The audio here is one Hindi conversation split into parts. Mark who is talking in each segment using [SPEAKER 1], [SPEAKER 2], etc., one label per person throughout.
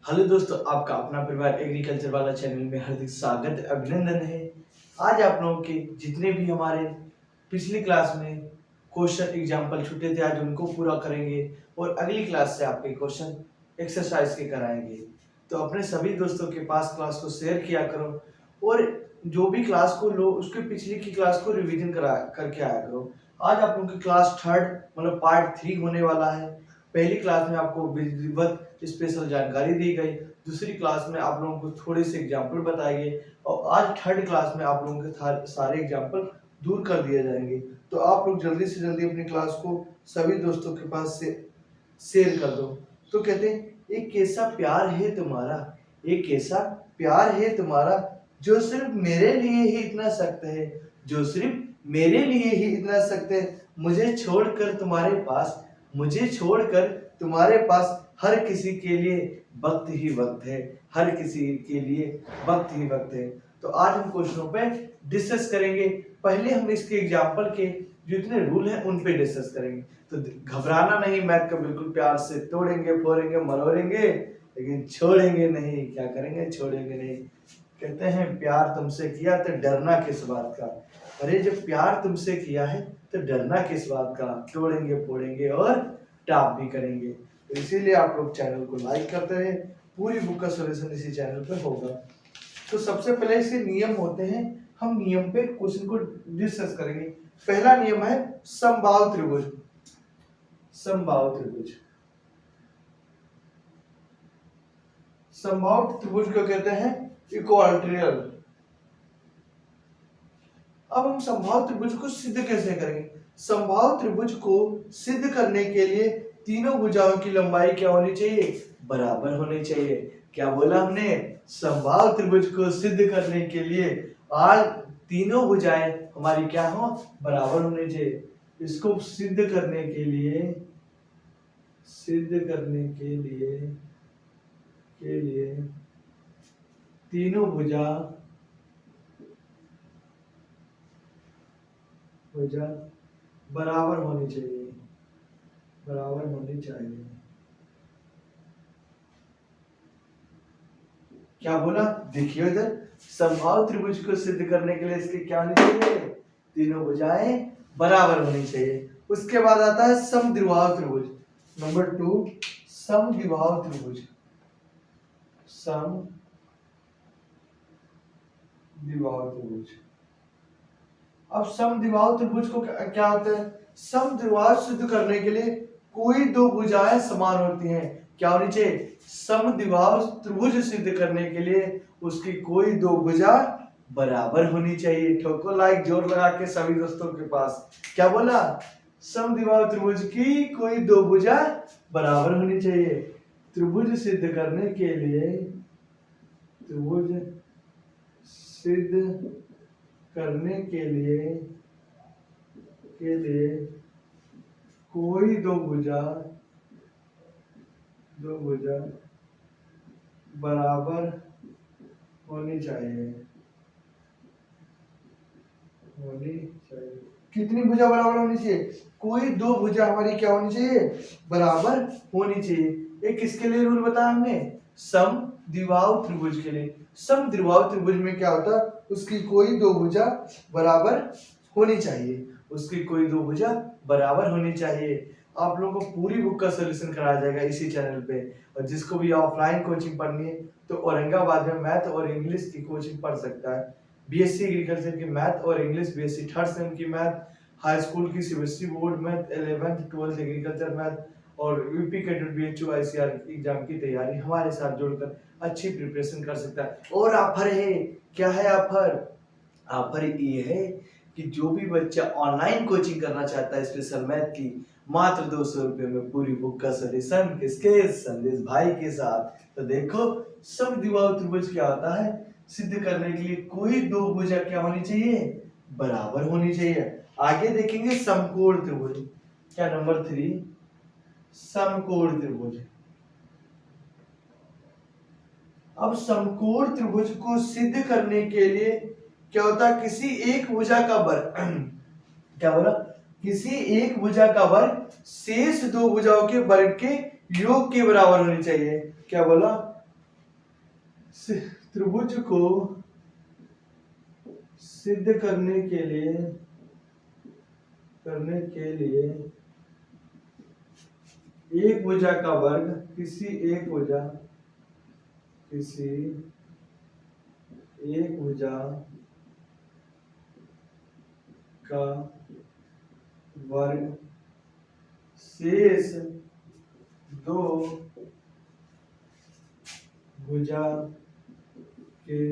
[SPEAKER 1] हेलो दोस्तों, आपका अपना परिवार एग्रीकल्चर वाला चैनल में हार्दिक स्वागत अभिनंदन है। आज आप लोगों के जितने भी हमारे पिछली क्लास में क्वेश्चन एग्जाम्पल छूटे थे, आज उनको पूरा करेंगे और अगली क्लास से आपके क्वेश्चन एक्सरसाइज के कराएंगे। तो अपने सभी दोस्तों के पास क्लास को शेयर किया करो और जो भी क्लास को लो उसके पिछली की क्लास को रिवीजन करा करके आया करो। आज आप लोगों की क्लास थर्ड मतलब पार्ट 3 होने वाला है। पहली क्लास में आपको विधिवत स्पेशल जानकारी दी गई, दूसरी क्लास में आप लोगों को थोड़े से एग्जाम्पल बताए गए और आज थर्ड क्लास में आप लोगों के सारे एग्जाम्पल दूर कर दिए जाएंगे। तो आप लोग जल्दी से जल्दी अपनी क्लास को सभी दोस्तों के पास से शेयर कर दो। तो कहते हैं एक कैसा प्यार है तुम्हारा, एक कैसा प्यार है तुम्हारा जो सिर्फ मेरे लिए ही इतना सख्त है, जो सिर्फ मेरे लिए ही इतना सख्त है। मुझे छोड़कर तुम्हारे पास, मुझे छोड़कर तुम्हारे पास हर किसी के लिए वक्त ही वक्त है, हर किसी के लिए वक्त ही वक्त है। तो आज हम क्वेश्चनों पे डिस्कस करेंगे। पहले हम इसके एग्जाम्पल के जितने रूल हैं उन पे डिस्कस करेंगे। तो घबराना नहीं, मैथ को बिल्कुल प्यार से तोड़ेंगे, फोड़ेंगे, मरोड़ेंगे, लेकिन छोड़ेंगे नहीं। क्या करेंगे? छोड़ेंगे नहीं। कहते हैं प्यार तुमसे किया तो डरना किस बात का। अरे जब प्यार तुमसे किया है तो डरना किस बात का। तोड़ेंगे, फोड़ेंगे और टॉप भी करेंगे। तो इसीलिए आप लोग चैनल को लाइक करते रहे। पूरी बुक का सॉल्यूशन इसी चैनल पे होगा। तो सबसे पहले इसके नियम होते हैं, हम नियम पे क्वेश्चन को डिस्कस करेंगे। पहला नियम है समबाहु त्रिभुज। समबाहु त्रिभुज, समबाहु त्रिभुज को कहते हैं इक्वाड्रियल। अब हम समबाहु त्रिभुज को सिद्ध कैसे करेंगे? समबाहु त्रिभुज को सिद्ध करने के लिए तीनों भुजाओं की लंबाई क्या होनी चाहिए? बराबर होनी चाहिए। क्या बोला हमने? समबाहु त्रिभुज को सिद्ध करने के लिए आज तीनों भुजाएं हमारी क्या हो? बराबर होनी चाहिए। इसको सिद्ध करने के लिए, सिद्ध करने के लिए तीनों भुजा बराबर होनी चाहिए, बराबर होनी चाहिए। क्या बोला? देखिए इधर, समबाहु त्रिभुज को सिद्ध करने के लिए इसके क्या होनी चाहिए? तीनों भुजाएं बराबर होनी चाहिए। उसके बाद आता है समद्विबाहु त्रिभुज। नंबर 2 समद्विबाहु त्रिभुज। समद्विबाहु त्रिभुज। अब समद्विबाहु त्रिभुज को क्या होता है? समद्विबाहु सिद्ध करने के लिए कोई दो भुजाएं समान होती हैं। क्या होनी चाहिए? समद्विबाहु त्रिभुज सिद्ध करने के लिए उसकी कोई दो भुजा बराबर होनी चाहिए। ठोको लाइक जोर लगा के सभी दोस्तों के पास। क्या बोला? समद्विबाहु त्रिभुज की कोई दो भुजा बराबर होनी चाहिए। त्रिभुज सिद्ध करने के लिए, त्रिभुज सिद्ध करने के लिए कोई दो भुजा बराबर होनी चाहिए, कितनी भुजा बराबर होनी चाहिए? कोई दो भुजा हमारी क्या होनी चाहिए? बराबर होनी चाहिए। एक किसके लिए रूल बताया हमने? समद्विबाहु त्रिभुज के लिए। समद्विबाहु त्रिभुज में क्या होता है? उसकी कोई दो भुजा बराबर होनी चाहिए, उसकी कोई दो भुजा बराबर होनी चाहिए। आप लोगों को पूरी बुक का सॉल्यूशन कराया जाएगा इसी चैनल पे। और जिसको भी ऑफलाइन कोचिंग पढ़नी है तो औरंगाबाद में मैथ और इंग्लिश की कोचिंग पढ़ सकता है। बीएससी एग्रीकल्चर की मैथ और इंग्लिश, बीएससी थर्ड सेम की मैथ, हाई स्कूल की CBSE board math, 11th 12th agriculture math और UP cadet BHU ICR exam की तैयारी हमारे साथ जुड़कर अच्छी प्रिपरेशन कर सकता है। और ऑफर है, क्या है ऑफर? ऑफर ये है कि जो भी बच्चा ऑनलाइन कोचिंग करना चाहता है स्पेशल मैथ की, मात्र 200 रुपये में पूरी बुक का सॉल्यूशन किसके? संदेश भाई के साथ। तो देखो समद्विबाहु त्रिभुज क्या होता है? सिद्ध करने के लिए कोई दो भुजा क्या होनी चाहिए? बराबर होनी चाहिए। आगे देखेंगे समकोण त्रिभुज। क्या नंबर 3 समकोण त्रिभुज। अब समकोण त्रिभुज को सिद्ध करने के लिए क्या होता है? किसी एक भुजा का वर्ग क्या बोला? किसी एक भुजा का वर्ग शेष दो भुजाओं के वर्ग के योग के बराबर होनी चाहिए। क्या बोला? त्रिभुज को सिद्ध करने के लिए एक भुजा का वर्ग किसी एक भुजा का वर्ग शेष दो भुजा के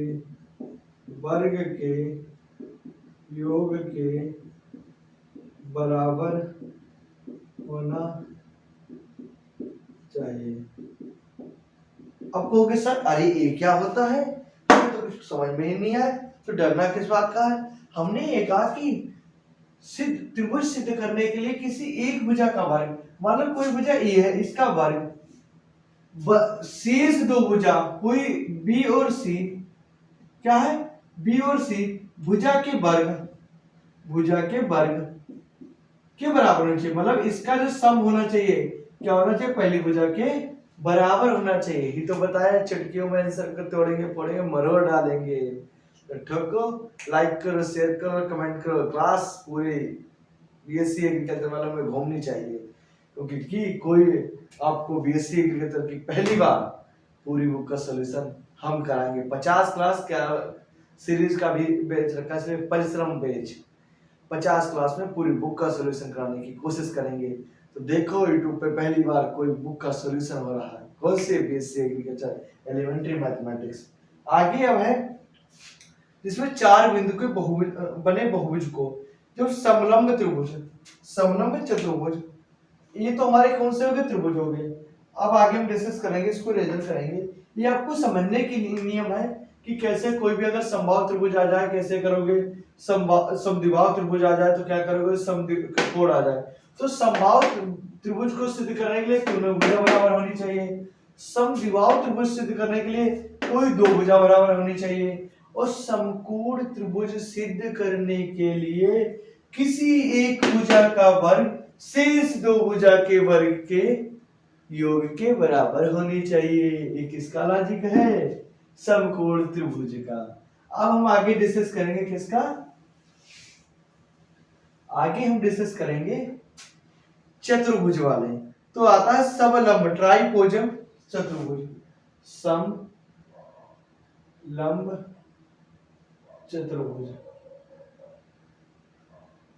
[SPEAKER 1] वर्ग के योग के बराबर होना चाहिए। अब कहोगे सर अरे ये क्या होता है, तो कुछ समझ में ही नहीं आया, तो डरना किस बात का है। हमने ये कहा कि त्रिभुज सिद्ध करने के लिए किसी एक भुजा का वर्ग, मतलब कोई भुजा ए है, इसका वर्ग शेष दो भुजा, कोई बी और सी, क्या है बी और सी भुजा के वर्ग के बराबर होना चाहिए। मतलब इसका जो सम होना चाहिए क्या होना चाहिए, पहली भुजा के बराबर होना चाहिए। ही तो बताया, चटकियों में आंसर को तोड़ेंगे फोड़ेंगे मरोड़ डालेंगे। तो ठोको, लाइक करो, शेयर करो, कमेंट करो। क्लास पूरी बीएससी एग्रीकल्चर वालों में घूमनी चाहिए, क्योंकि कोई आपको बीएससी एग्रीकल्चर की पहली बार पूरी बुक का सॉल्यूशन हम कराएंगे। 50 क्लास क्या सीरीज का भी बैच रखा है, परिश्रम बैच 50 क्लास में पूरी बुक का सॉल्यूशन कराने की कोशिश करेंगे। तो देखो यूट्यूब पे पहली बार कोई बुक का सॉल्यूशन हो रहा है, कौन से बीएससी एग्रीकल्चर एलिमेंट्री मैथमेटिक्स। आगे अब है जिसमें चार बिंदु के बहुभुज बने बहुभुज को जो समलंब चतुर्भुज, ये तो हमारे कौन से हो गए, त्रिभुज हो गए। अब आगे हम डिस्कस करेंगे, इसको रिजल्ट करेंगे। ये आपको समझने की नियम है कि कैसे कोई भी अगर समबाहु त्रिभुज आ जाए कैसे करोगे, समद्विबाहु त्रिभुज आ जाए तो क्या करोगे, समकोण आ जाए तो समबाहु त्रिभुज को सिद्ध करने के लिए तीनों भुजा बराबर होनी चाहिए। समद्विबाहु त्रिभुज सिद्ध करने के लिए कोई दो भुजा बराबर होनी चाहिए। और समकोण त्रिभुज सिद्ध करने के लिए किसी एक भुजा का वर्ग शेष दो भुजा के वर्ग के योग के बराबर होनी चाहिए। ये किसका लॉजिक है, समकोण त्रिभुज का। अब हम आगे डिस्कस करेंगे किसका, आगे हम डिस्कस करेंगे चतुर्भुज वाले। तो आता है समलंब ट्राइपोजम चतुर्भुज, समलंब चतुर्भुज।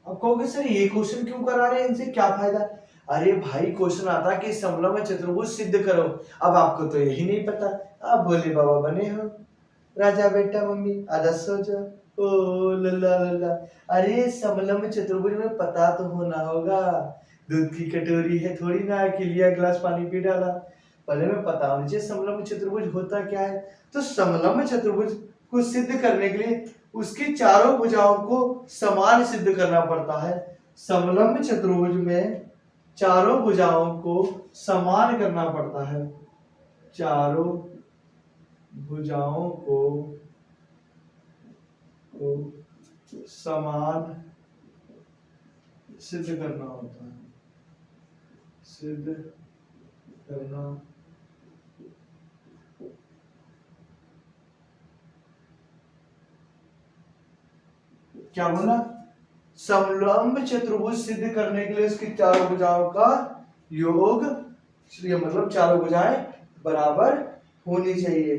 [SPEAKER 1] अब कहोगे सर ये क्वेश्चन क्यों करा रहे हैं, इनसे क्या फायदा। अरे भाई क्वेश्चन आता कि समलंब चतुर्भुज सिद्ध करो, अब आपको तो यही नहीं पता। आप बोले बाबा बने हो, राजा बेटा मम्मी आजा सो जाओ, ओ लल्ला लल्ला। अरे समलंब चतुर्भुज में पता तो होना होगा, दूध की कटोरी है थोड़ी ना कि लिया गिलास पानी पी डाला, पहले में पता होना चाहिए समलंब चतुर्भुज होता क्या है। तो समलंब चतुर्भुज को सिद्ध करने के लिए उसकी चारों भुजाओं को समान सिद्ध करना पड़ता है। समलंब चतुर्भुज में चारों भुजाओं को समान करना पड़ता है, चारों भुजाओं को समान सिद्ध करना होता है, सिद्ध करना क्या बोला, समलंब चतुर्भुज सिद्ध करने के लिए उसकी चारों भुजाओं का योग, मतलब चारों भुजाएं बराबर होनी चाहिए।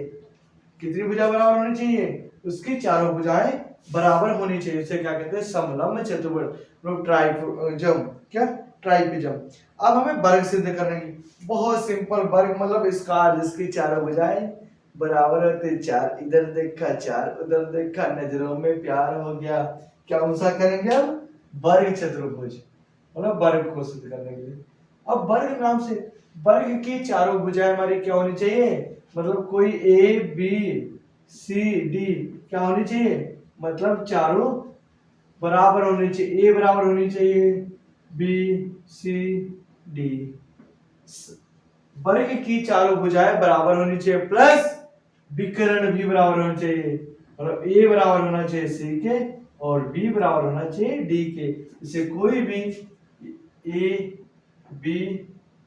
[SPEAKER 1] कितनी भुजा बराबर होनी चाहिए, उसकी चारों भुजाएं बराबर होनी चाहिए। इसे क्या कहते हैं, समलंब चतुर्भुज, ट्राइपोजम, क्या ट्राइपिजम। अब हमें वर्ग सिद्ध करने की, बहुत सिंपल वर्ग मतलब स्क्वायर जिसकी चारों भुजाएं बराबर होते, चार इधर देखा चार उधर देखा, नजरों में प्यार हो गया। क्या सा करेंगे अब, वर्ग चतुर्भुज, मतलब वर्ग को सिद्ध करने के लिए। अब वर्ग नाम से वर्ग की चारों भुजाएं हमारी क्या होनी चाहिए, मतलब कोई ए बी सी डी क्या होनी चाहिए, मतलब चारों बराबर होनी चाहिए। ए बराबर होनी चाहिए बी सी डी, वर्ग की चारों भुजाएं बराबर होनी चाहिए, प्लस विकर्ण भी बराबर होना चाहिए। मतलब ए बराबर होना चाहिए सी के और बी बराबर होना चाहिए डी के। इसे कोई भी ए बी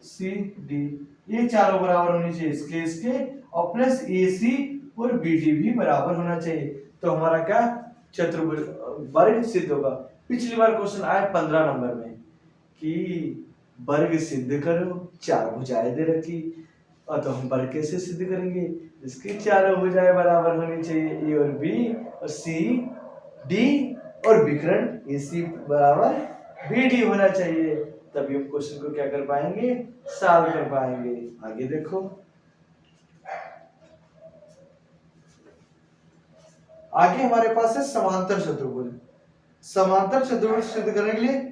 [SPEAKER 1] सी डी ये चारों बराबर होनी चाहिए इसके और प्लस ए सी और BD भी बराबर होना चाहिए। तो हमारा क्या चतुर्भुज वर्ग सिद्ध होगा। पिछली बार क्वेश्चन आया 15 नंबर में कि वर्ग सिद्ध करो, 4 भुजाएं दे रखी, और तो हम वर्ग कैसे सिद्ध करेंगे? इसकी चारों भुजाएं बराबर होनी चाहिए, ए और बी और सी डी और विकर्ण AC बराबर BD होना चाहिए, तभी हम क्वेश्चन को क्या कर पाएंगे, सॉल्व कर पाएंगे। आगे देखो, आगे हमारे पास है समांतर चतुर्भुज। समांतर चतुर्भुज सिद्ध करने के लिए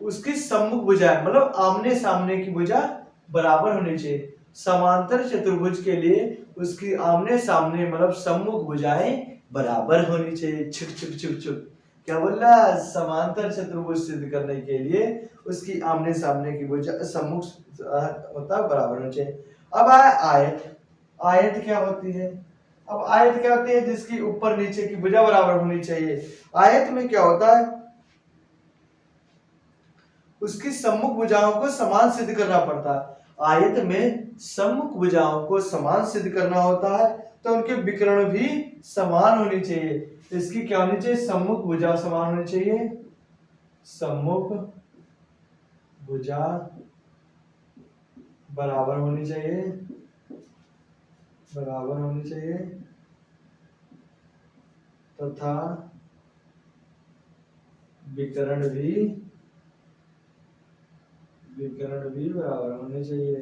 [SPEAKER 1] उसकी सम्मुख भुजाएं मतलब आमने सामने की भुजा बराबर होनी चाहिए। समांतर चतुर्भुज के लिए उसकी आमने सामने मतलब सम्मुख भुजाएं बराबर होनी चाहिए। छुक छुक छुक छुक, क्या बोल रहा? समांतर चतुर्भुज सिद्ध करने के लिए उसकी आमने सामने की भुजा सम्मुख होता बराबर होनी चाहिए। अब आया आयत। आयत क्या होती है? अब आयत क्या होती है? जिसकी ऊपर नीचे की भुजा बराबर होनी चाहिए। आयत में क्या होता है? उसकी सम्मुख भुजाओं को समान सिद्ध करना पड़ता है। आयत में सम्मुख भुजाओं को समान सिद्ध करना होता है, तो उनके विकर्ण भी समान होनी चाहिए। इसकी क्या होनी चाहिए? सम्मुख भुजा समान होनी चाहिए। सम्मुख भुजा बराबर होनी चाहिए, बराबर होनी चाहिए, तथा विकर्ण भी बराबर होने चाहिए।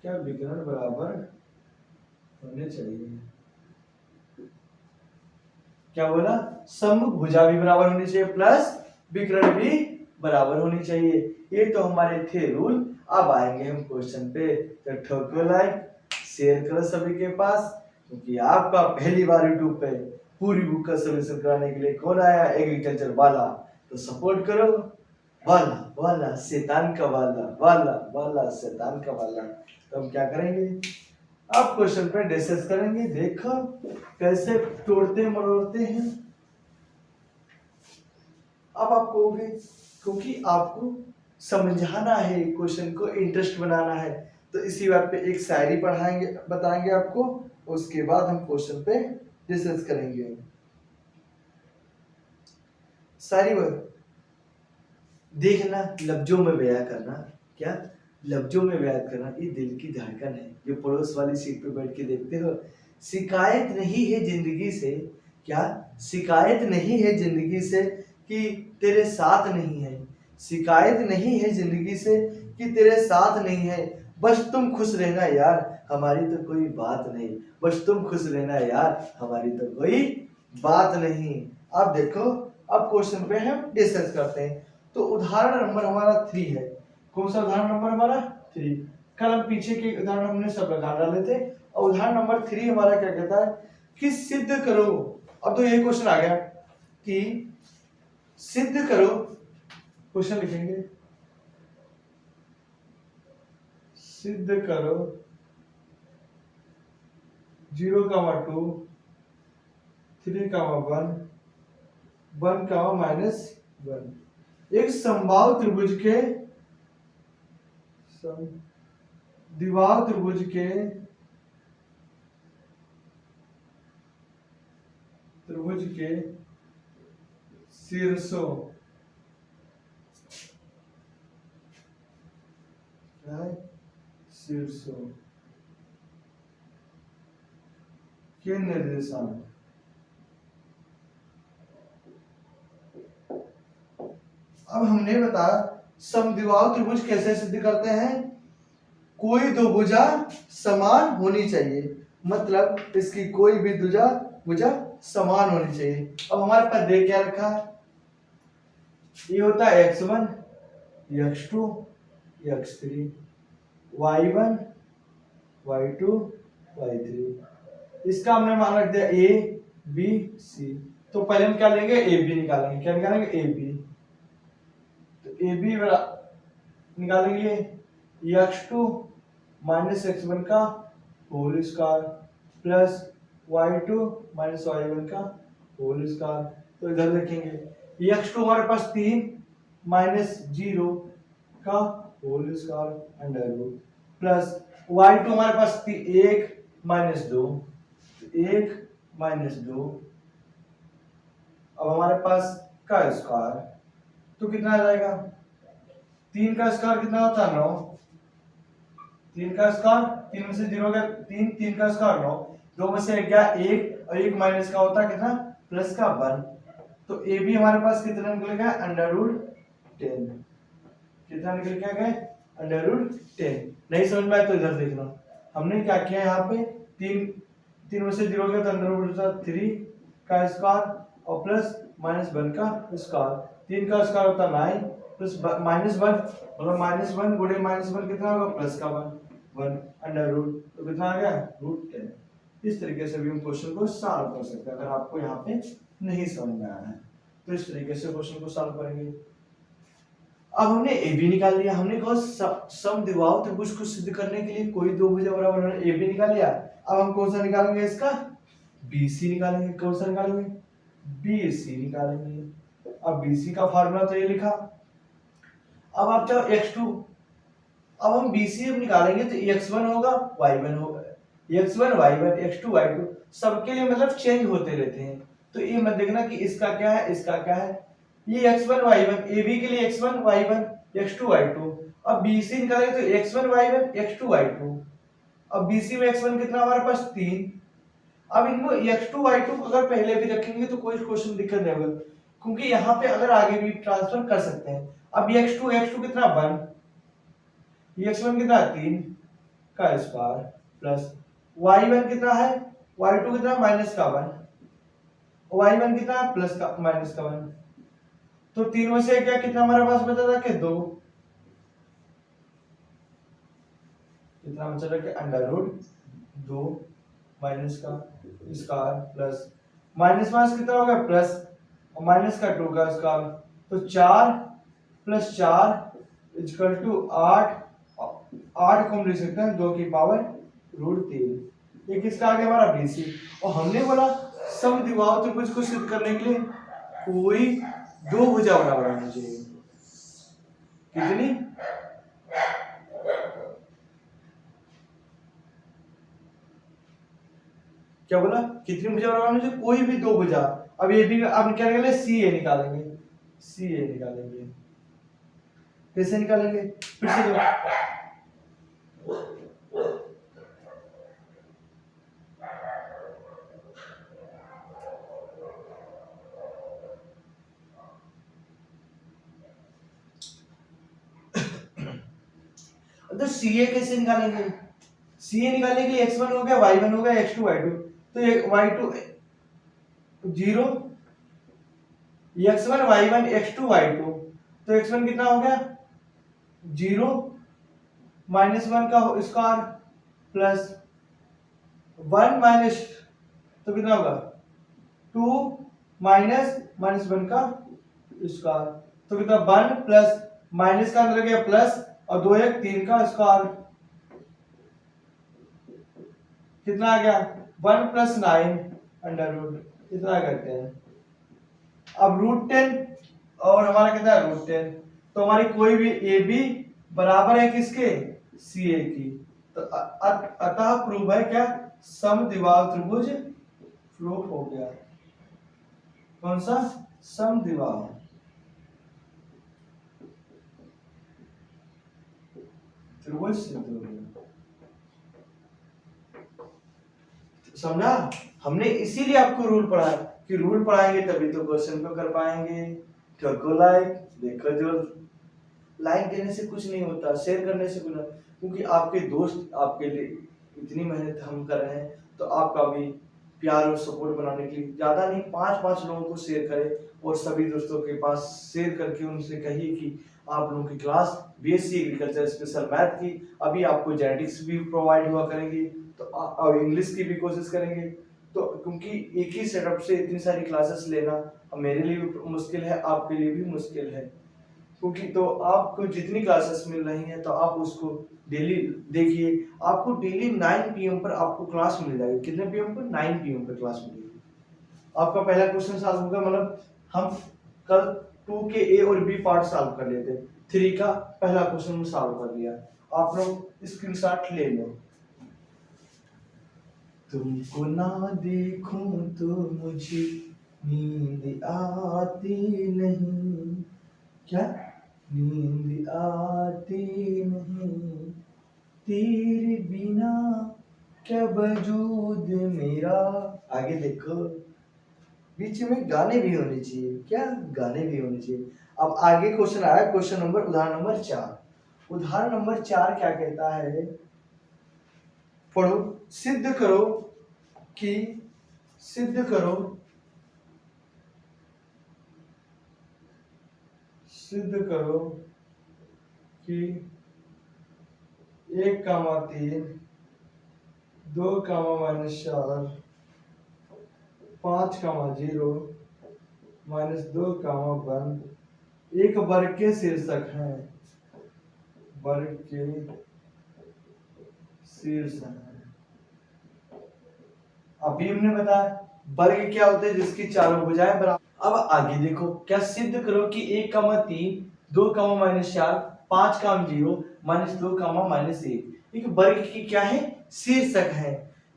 [SPEAKER 1] क्या विकर्ण बराबर होने चाहिए? क्या बोला? सम्मुख भुजा भी बराबर होनी चाहिए प्लस विकर्ण भी बराबर होनी चाहिए। ये तो हमारे थे रूल। अब आएंगे हम क्वेश्चन पे, तो ठोको लाइक, शेयर करो सभी के पास, क्योंकि आपका पहली बार यूट्यूब पे पूरी बुक का सोल्यूशन कराने के लिए कौन आया? एग्रीकल्चर वाला। तो सपोर्ट करो। वाला वाला शैतान का वाला, वाला वाला शैतान का वाला। तो हम क्या करेंगे, अब क्वेश्चन पे डिस्कस करेंगे। देखो कैसे तोड़ते मरोड़ते हैं। अब आप कहोगे क्योंकि आपको समझाना है, क्वेश्चन को इंटरेस्ट बनाना है, तो इसी बात पे एक शायरी पढ़ाएंगे, बताएंगे आपको, उसके बाद हम क्वेश्चन पे डिस्कस करेंगे। शायरी देखना, लफ्जों में बयां करना। क्या? लफ्जों में बयां करना। ये दिल की धड़कन है जो पड़ोस वाली सीट पे बैठ के देखते हो। शिकायत नहीं है जिंदगी से, क्या शिकायत नहीं है जिंदगी से कि तेरे साथ नहीं है। शिकायत नहीं है जिंदगी से कि तेरे साथ नहीं है। बस तुम खुश रहना यार, हमारी तो कोई बात नहीं। बस तुम खुश रहना यार, हमारी तो कोई बात नहीं। अब देखो, अब क्वेश्चन पे हम डिस्कस करते हैं। तो उदाहरण नंबर हमारा 3 है। कौन सा उदाहरण नंबर हमारा? 3। कल हम पीछे के उदाहरण हमने सब लगा डाले थे, और उदाहरण नंबर 3 हमारा क्या कहता है कि सिद्ध करो। अब तो ये क्वेश्चन आ गया कि सिद्ध करो। क्वेश्चन लिखेंगे, सिद्ध करो 0,2 3,1 1,-1 एक समबाहु त्रिभुज के द्विबाहु त्रिभुज के शीर्षों के निर्देशांक। अब हमने बताया समद्विबाहु त्रिभुज कैसे सिद्ध करते हैं? कोई दो भुजा समान होनी चाहिए, मतलब इसकी कोई भी भुजा समान होनी चाहिए। अब हमारे पास देख क्या रखा है? ये होता है x1 x2 x3 y1 y2 y3। इसका हमने मान रख दिया a b c। तो पहले हम क्या लेंगे? ए बी निकालेंगे। क्या निकालेंगे? A B. तो ए बी निकालेंगे x2 माइनस x1 का whole square plus y2 minus y1 का होल स्क्वायर। तो इधर लिखेंगे x2 हमारे पास 3 माइनस 0 का whole square under root plus y2 हमारे पास 1 माइनस 2 1 माइनस 2, अब हमारे पास का स्क्वायर, तो कितना आ जाएगा, 3 का स्क्वायर कितना होता है 9, 3 का स्क्वायर 3 में से 0 गया 3, 3 का स्क्वायर 9, 2 में से 1 गया 1 और 1 माइनस का होता है कितना, प्लस का 1, तो ए भी हमारे पास कितना निकल गया √10, कितना निकल के आ गया √10। नहीं समझ में आया तो इधर देखना, हमने क्या किया यहाँ पे 3 में से 0 गया तो √3 का स्क्वायर और प्लस -1 का स्क्वायर, 3 का स्क्वायर होता 9 प्लस -1 मतलब -1 गुणे -1 कितना होगा प्लस का 1 अंडर रूट, तो कितना आ गया √10। इस तरीके से भी हम क्वेश्चन को सॉल्व कर सकते हैं। अगर आपको यहाँ पे नहीं समझ में आया है तो इस तरीके से क्वेश्चन को सॉल्व करेंगे। अब हमने ए बी निकाल लिया, हमने कहा समद्विबाहु त्रिभुज को सिद्ध करने के लिए कोई दो भुजा बराबर होना, ए बी निकाल लिया। अब हम कौन सा निकालेंगे, इसका बी सी निकालेंगे। कौन सा निकालेंगे, बी सी निकालेंगे। अब बी सी का फार्मूला तो ये लिखा। अब आप चाहो x2, अब हम बी सी निकालेंगे तो x1 होगा y1 होगा, x1 y1 x2 y2 सबके लिए मतलब चेंज होते रहते हैं। तो ये मत देखना कि इसका क्या है इसका क्या है, ये x1 y1 ए बी के लिए x1 y1 x2 y2। अब BC निकालेंगे तो x1 y1 x2 y2। अब BC में x1 कितना हमारे पास 3। अब इनको x2 y2 अगर पहले भी रखेंगे तो कोई क्वेश्चन दिक्कत नहीं होगा, क्योंकि यहाँ पे अगर आगे भी ट्रांसफर कर सकते हैं। अब x2 कितना 1, x1 कितना 3 का स्क्वायर प्लस y1 कितना है y2 कितना -1 y1 कितना प्लस का -1, तो 3 में से क्या कितना हमारे पास बचा था कि 2, कितना बचा था कि √2 माइनस का स्क्वायर प्लस माइनस कितना होगा प्लस और माइनस का 2 का स्क्वायर, तो 4 + 4 = 8 को हम लिख सकते हैं 2 की पावर √3। ये किसका आ गया हमारा BC। और हमने बोला समद्विबाहु त्रिभुज को सिद्ध करने के लिए कोई दो भुजा बराबर होनी चाहिए। कितनी, क्या बोला, कितनी भुजा बराबर होनी चाहिए, कोई भी दो भुजा। अब ये भी अब क्या निकालेंगे, CA निकालेंगे। CA निकालेंगे, कैसे निकालेंगे, फिर से तो CA कैसे निकालेंगे, CA निकालने के लिए x1 हो गया y1 हो गया x2 y2, तो ये y2 0 x1 y1 x2 y2, तो x1 कितना हो गया 0 -1 का स्क्वायर प्लस 1 माइनस, तो कितना होगा 2 -1 का स्क्वायर, तो कितना 1 प्लस माइनस का अंदर गया प्लस और 2 1 3 का स्क्वायर, कितना आ गया 1 + 9 अंडर रूट, इतना करते हैं। अब √10 और हमारा कितना है √10, तो हमारी कोई भी ए बी बराबर है किसके, CA की। तो अतः प्रूव है क्या, समद्विबाहु त्रिभुज प्रूफ हो गया। कौन सा, समद्विबाहु त्रिभुज सिद्ध हो गया। समझा, हमने इसीलिए आपको रूल पढ़ाया कि रूल पढ़ाएंगे तभी तो क्वेश्चन को कर पाएंगे। ठोको लाइक, देखो जो लाइक देने से कुछ नहीं होता, शेयर करने से कुछ नहीं, क्योंकि आपके दोस्त आपके लिए इतनी मेहनत हम कर रहे हैं, तो आपका भी प्यार और सपोर्ट बनाने के लिए ज्यादा नहीं 5-5 लोगों को शेयर करें और सभी दोस्तों के पास शेयर करके उनसे कहिए कि आप लोगों की class BSc agriculture special math की, अभी आपको जेनेटिक्स भी प्रोवाइड हुआ करेंगी, तो और इंग्लिश की भी कोशिश करेंगे। तो क्योंकि एक ही सेटअप से इतनी सारी क्लासेस लेना मेरे लिए भी मुश्किल है, आपके लिए भी मुश्किल है, क्योंकि तो आपको जितनी क्लासेस मिल रही हैं तो आप उसको डेली देखिए। आपको डेली 9 PM पर आपको क्लास मिल जाएगी। कितने PM पर, 9 PM पर क्लास मिलेगी। आपका पहला क्वेश्चन सॉल्व होगा, मतलब हम कल 2 के A और B पार्ट सॉल्व कर लेते हैं, 3 का पहला क्वेश्चन सॉल्व कर लिया। आप लोग स्क्रीनशॉट ले लो। तुमको ना देखूं तो मुझे नींद आती नहीं। क्या? नींद आती नहीं तेरे बिना, क्या वजूद मेरा। आगे देखो, बीच में गाने भी होने चाहिए। क्या? गाने भी होने चाहिए। अब आगे क्वेश्चन आया, क्वेश्चन नंबर उदाहरण नंबर 4। उदाहरण नंबर 4 क्या कहता है? पढ़ो। सिद्ध करो कि सिद्ध करो सिद्ध करो कि 1,3 2,-4 5,0 -2,1 एक वर्ग के शीर्षक हैं। वर्ग के शीर्षक हैं। अभी हमने बताया वर्ग क्या होते हैं, जिसकी चारों भुजाएं बराबर। अब आगे देखो, क्या सिद्ध करो कि 1,3 2,-4 5,0 -2,-1 एक वर्ग की क्या है? शीर्षक है।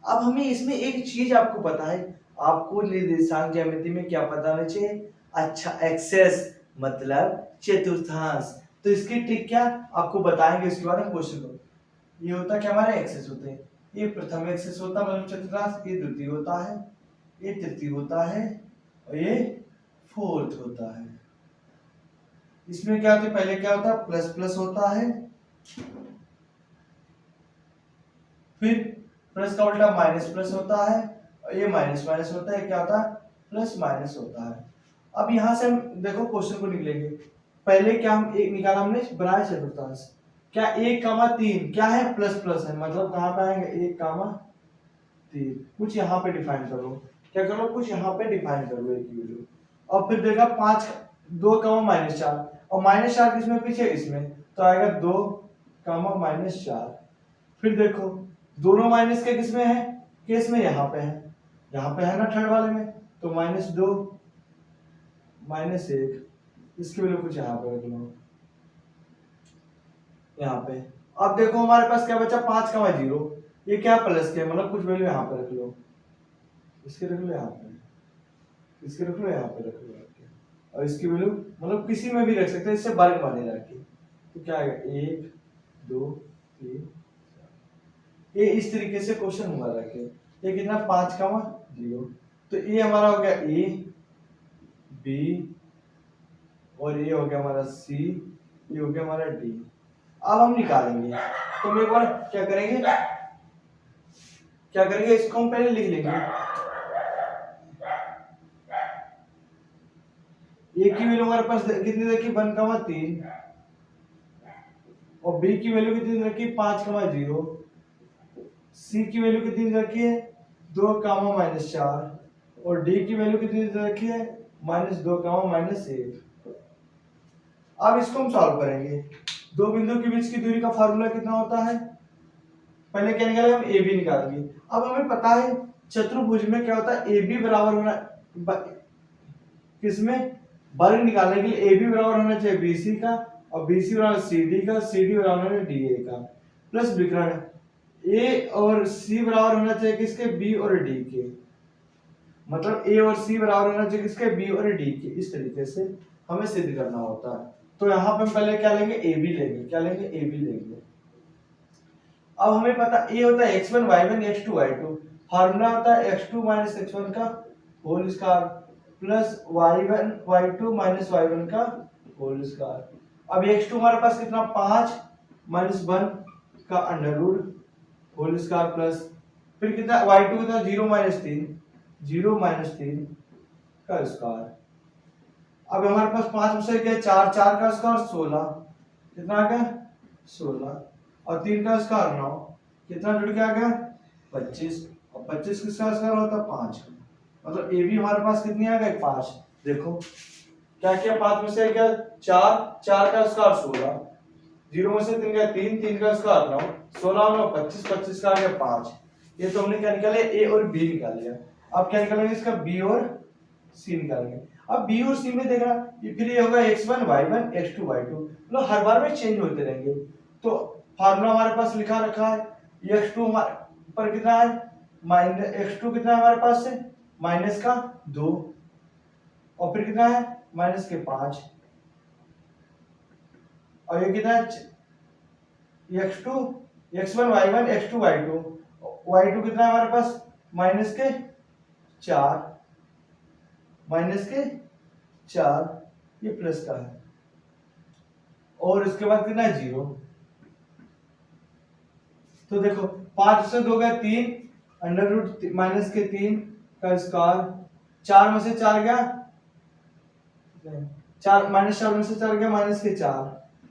[SPEAKER 1] अब हमें इसमें एक चीज आपको पता है, आपको निर्देशांक ज्यामिति में क्या पता होना चाहिए? अच्छा, एक्सेस मतलब चतुर्थांश। तो इसकी ट्रिक क्या आपको बताएंगे, उसके बाद हम क्वेश्चन को। ये होता क्या? हमारा एक्सेस होते हैं। ये प्रथम एक्सेस होता है मतलब चतुर्थांश, ये द्वितीय होता है, ये तृतीय होता है और ये फोर्थ होता है। इसमें क्या होता है? पहले क्या होता है? प्लस प्लस होता है, फिर प्लस का उल्टा माइनस प्लस होता है और ये माइनस माइनस होता है, क्या होता है? प्लस माइनस होता है। अब यहां से हम देखो क्वेश्चन को निकलेंगे। पहले क्या हम एक निकाला, हमने बनाया चतुर्थांश। क्या 1,3 क्या है? प्लस प्लस है, मतलब कहां पे आएंगे? 1,3 कुछ यहाँ पे डिफाइन करो। क्या करो? कुछ यहाँ पे डिफाइन करो एक वैल्यू। और फिर देखा 5 2,-4 और -4 किसमें पीछे? इसमें, तो आएगा 2,-4। फिर देखो दोनों माइनस के किसमें है? केस में यहाँ पे है, यहाँ पे है ना थर्ड वाले में, तो -2 -1 इसकी वैल्यू कुछ यहाँ पे रख लो, यहाँ पे। अब देखो हमारे पास क्या बचा? 5,0 ये क्या? प्लस के, मतलब कुछ वैल्यू यहाँ पे रख लो, इसके रख लो यहाँ पे, इसके रख लो यहाँ पे रख लो आपके। और इसकी वैल्यू मतलब किसी में भी रख सकते हैं, इससे वर्ग मानेगा कि। तो क्या आएगा? 1 2 3 ये इस तरीके से क्वेश्चन हुआ रखे। ये कितना? 5,0 तो ये हमारा हो गया ए बी और ये हो गया हमारा सी, ये हो गया हमारा डी। अब हम निकालेंगे, तो हम एक बार क्या करेंगे, इसको हम पहले लिख लेंगे। ए की वैल्यू हमारे पास कितनी रखी? 1,3 और बी की वैल्यू कितनी रखी? 5,0। सी की वैल्यू कितनी रखी है? 2,-4 और डी की वैल्यू कितनी रखी है? -2,-1। अब इसको हम सॉल्व करेंगे। दो बिंदु के बीच की दूरी का फार्मूला कितना होता है? पहले क्या निकालेंगे? हम ए बी निकालेंगे। अब हमें पता है चतुर्भुज में क्या होता है? ए बी बराबर होना, किसमें? वर्ग निकालने के लिए ए बी बराबर होना चाहिए बी सी का और बी सी बराबर सी डी का, सी डी बराबर होना डी ए का, प्लस विकर्ण ए और सी बराबर होना चाहिए किसके? बी और डी के। मतलब ए और सी बराबर होना चाहिए किसके? बी और डी के। इस तरीके से हमें सिद्ध करना होता है। तो यहाँ पे हम पहले क्या लेंगे? ए बी लेंगे। क्या लेंगे? ए बी लेंगे। अब हमें पता ए होता है x1 y1 x2 y2, formula होता है x2 x1 का whole square plus y1 y2 y1 का होल स्क्वायर। अब x2 हमारे पास कितना? 5 -1 का under root whole square plus फिर कितना? y2 कितना? 0 -3 का स्क्वायर। अब हमारे पास 5 में से क्या? 4 4 का स्क्वायर 16, कितना आ गया? 16 और 3 का स्क्वायर 9, कितना जुड़ के आ गया? 25 और 25 किसका स्क्वायर होता है? 5। मतलब ए बी हमारे पास कितनी आ गई? 5। देखो क्या किया? 5 में से क्या? 4 4 का स्क्वायर 16, 0 में से 3 का 3 3 का स्क्वायर 9, 16 और 9 25 25 का आ गया 5। ये तो हमने क्या निकाले? ए और बी निकाल लिया। अब क्या निकालेंगे? इसका बी और सी निकालेंगे। अब बी और सी में देखना, ये फिर ये होगा x1 y1 x2 y2, मतलब हर बार में चेंज होते रहेंगे। तो फार्मूला हमारे पास लिखा रखा है, x2 हमारे पर कितना है? माइनस x2 कितना है हमारे पास से माइनस का 2 और फिर कितना है माइनस के 5 और ये कितना है x2 x1 y1 x2 y2 y2 कितना है हमारे पास माइनस के 4 माइनस के 4 ये प्लस का है और इसके बाद कितना है 0। तो देखो 5 से 2 गया 3 अंडर रूट माइनस के 3 का स्क्वायर 4 में से 4 गया 4 माइनस 4 में से 4 गया माइनस के 4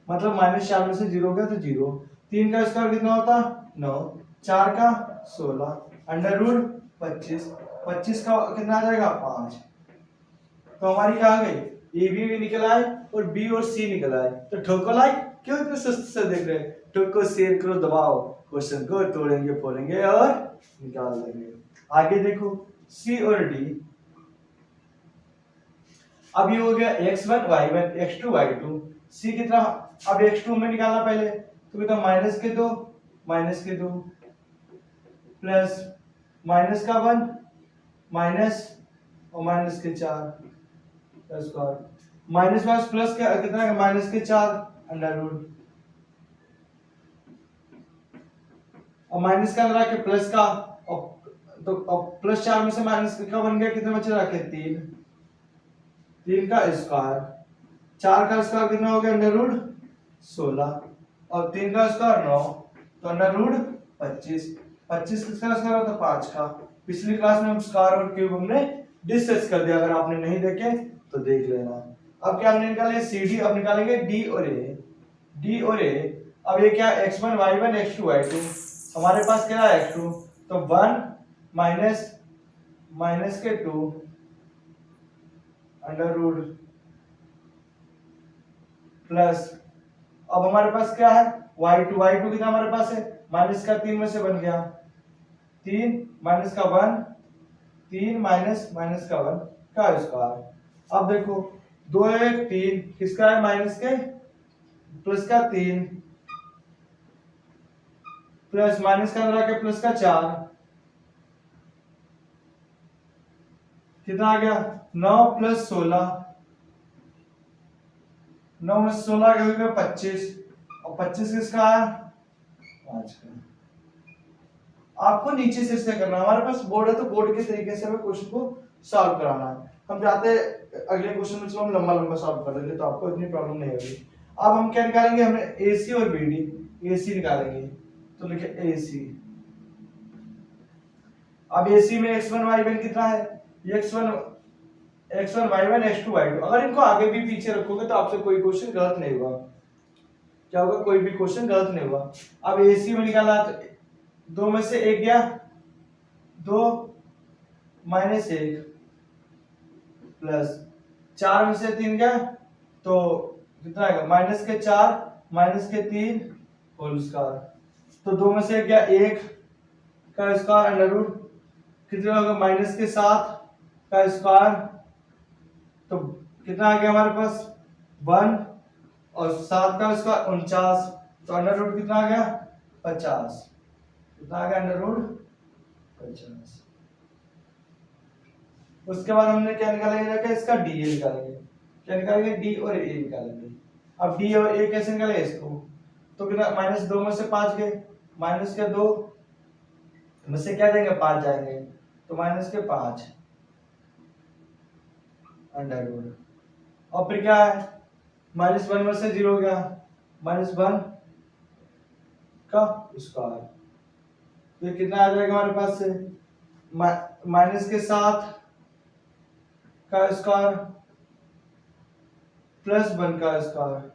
[SPEAKER 1] मतलब माइनस 4 में से 0 गया तो 0। 3 का स्क्वायर कितना होता 9 4 का 16 अंडर रूट 25 25 का कितना आ जाएगा 5। तो हमारी क्या आ गई ए भी निकल आए और बी और सी निकल आए। तो ठोको लाइक क्यों इतने सुस्त से देख रहे हैं ठोको शेयर करो दबाओ क्वेश्चन को तोड़ेंगे फोड़ेंगे और निकाल देंगे। आगे देखो सी और डी। अब ये हो गया x1 y1 x2 y2 सी कितना अब x2 में निकालना पहले तो कितना माइनस के 2 प्लस माइनस का 1 माइनस और माइनस के 4 स्क्वायर माइनस माइनस प्लस का कितना है माइनस के 4 अंडर रूट और माइनस का अंदर आके प्लस का और तो प्लस 4 में से माइनस का बन गया कितना बचा रखे 3 का स्क्वायर 4 का स्क्वायर कितना हो गया अंडर रूट 16 और 3 का स्क्वायर 9 तो अंडर रूट 25 25 किसका स्क्वायर होता 5 का। पिछली क्लास में हम स्क्वायर और क्यूब हमने डिस्कस कर दिया अगर आपने नहीं देखे तो देख लेना। अब क्या हमने निकाले CD अब निकालेंगे D और A। अब ये क्या x1 y1 x2 y2 हमारे पास क्या है x2 तो 1 माइनस के 2 अंडर रूट प्लस अब हमारे पास क्या है y2 कितना हमारे पास है माइनस का 3 में से बन गया 3 माइनस का 1 3 माइनस का 1 का स्क्वायर। अब देखो 2 1 3 किसका है माइनस के प्लस का 3 प्लस माइनस का अंदर आके प्लस का 4 कितना आ गया 9 प्लस 16 9 में 16 का हो गया 25 और 25 किसका आया 5 का। आपको नीचे से करना हमारे पास बोर्ड है तो बोर्ड के तरीके से हमें क्वेश्चन को सॉल्व कराना है। हम चाहते हैं अगले क्वेश्चन में चलो हम लंबा सॉल्व कर लेंगे तो आपको इतनी प्रॉब्लम नहीं होगी। अब हम क्या निकालेंगे हमने AC और BD AC निकालेंगे तो लिखे AC। अब AC में x1 y1 कितना है x1 y1 x2 y2 अगर इनको आगे भी पीछे रखोगे तो आपसे कोई क्वेश्चन गलत नहीं होगा। क्या होगा कोई भी क्वेश्चन गलत नहीं होगा। अब AC में निकालना तो 2 में से 1 गया 2 माइनस 1 प्लस 4 में से 3 गया तो कितना आएगा माइनस के 4 माइनस के 3 होल स्क्वायर तो 2 में से 1 गया 1 का स्क्वायर अंडर रूट कितना होगा माइनस के 7 का स्क्वायर तो कितना आ गया हमारे पास 1 और 7 का स्क्वायर 49 तो अंडर रूट कितना आ गया 50 कितना आ गया अंडर रूट 50। उसके बाद हमने क्या निकालेंगे इसका DA निकालेंगे क्या निकालेंगे D और A निकालेंगे। अब D और A कैसे निकालेंगे इसको तो कितना माइनस 2 में से 5 गए माइनस के 2 में से क्या देंगे 5 जाएंगे तो माइनस के 5 अंडर रूट और फिर क्या है माइनस 1 में से 0 गया माइनस 1 का स्क्वायर ये कितना आ जाएगा हमारे पास से माइनस के 7 का स्क्वायर प्लस 1 का स्क्वायर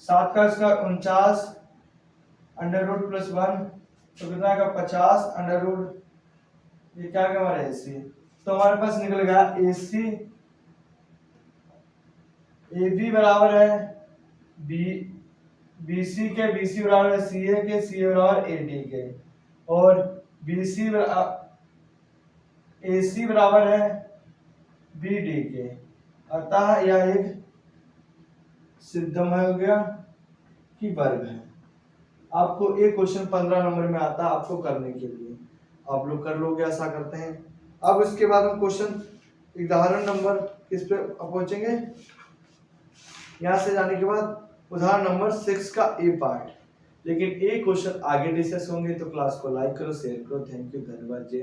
[SPEAKER 1] 7 का स्क्वायर 49 अंडर रूट प्लस 1 तो कितना आएगा 50 अंडर रूट ये क्या आएगा हमारा AC तो हमारे पास निकल गया AC AB बराबर है BC के BC बराबर है CA के CA बराबर AD के और AC बराबर है BD के अतः यह एक सिद्धम हो गया कि वर्ग है। आपको एक क्वेश्चन 15 नंबर में आता है आपको करने के लिए आप लोग कर लोगे आशा करते हैं। अब इसके बाद हम क्वेश्चन उदाहरण नंबर किस पे पहुंचेंगे, यहाँ से जाने के बाद उदाहरण नंबर 6 का ए पार्ट। लेकिन एक क्वेश्चन आगे डिस्कस होंगे, तो क्लास को लाइक करो, शेयर करो। थैंक यू, धन्यवाद।